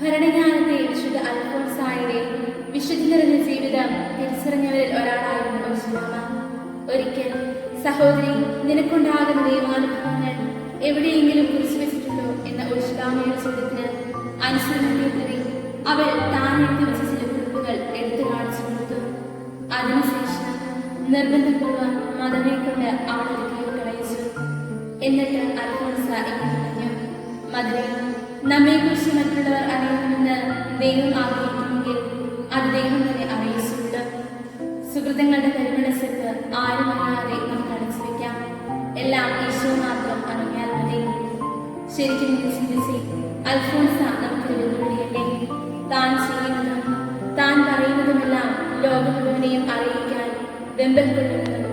ഭരണജ്ഞാനത്തെ വിശുദ്ധ അൽഫോൻസായുടെ വിശുദ്ധി നിറഞ്ഞ ജീവിതം തിരിച്ചറിഞ്ഞവരിൽ ഒരാളായിരുന്നു ഉർസുലാമ. ഒരിക്കൽ, സഹോദരി, നിനക്കുണ്ടാകുന്ന ദൈവാനുഭവങ്ങൾ എവിടെയെങ്കിലും കുറിച്ചു വെച്ചിട്ടുണ്ടോ എന്ന ഉർസുലാമയുടെ ചോദ്യത്തിന് അനുസരണത്തിനെതിരെ അവൾ താൻ എഴുതി വെച്ച ചില കുറിപ്പുകൾ എടുത്തു കാണിച്ചു കൊടുത്തു. അതിനുശേഷം നിർബന്ധപൂർവ്വം മദനെ കൊണ്ട് അവളെ കീഴ്ക്കടയിച്ചു. എന്നിട്ട് അൽഫോൻസ ഇങ്ങനെ പറഞ്ഞു: മദനെ, നമ്മെക്കുറിച്ച് മറ്റുള്ളവർ അറിയണമെന്ന് ദൈവം ആഗ്രഹിക്കുമെങ്കിൽ അത് ദൈവം തന്നെ അറിയിച്ചുള്ളൂ. സുഹൃത്തുക്കളുടെ പരിമളസെപ്പ് ആരും അറിയാതെ നമുക്ക് അടച്ചു വെക്കാം. എല്ലാം ഈശോ മാത്രം അറിഞ്ഞാൽ മതി. ശരിക്കും ചിന്തിച്ച് അൽഫോൻസ നമുക്ക് വെല്ലുവിളിയല്ലേ? താൻ ചെയ്യുന്നതും താൻ പറയുന്നതുമെല്ലാം ലോകം മുഴുവനെയും അറിയിക്കാൻ വെമ്പൽ കൊള്ളുന്നതും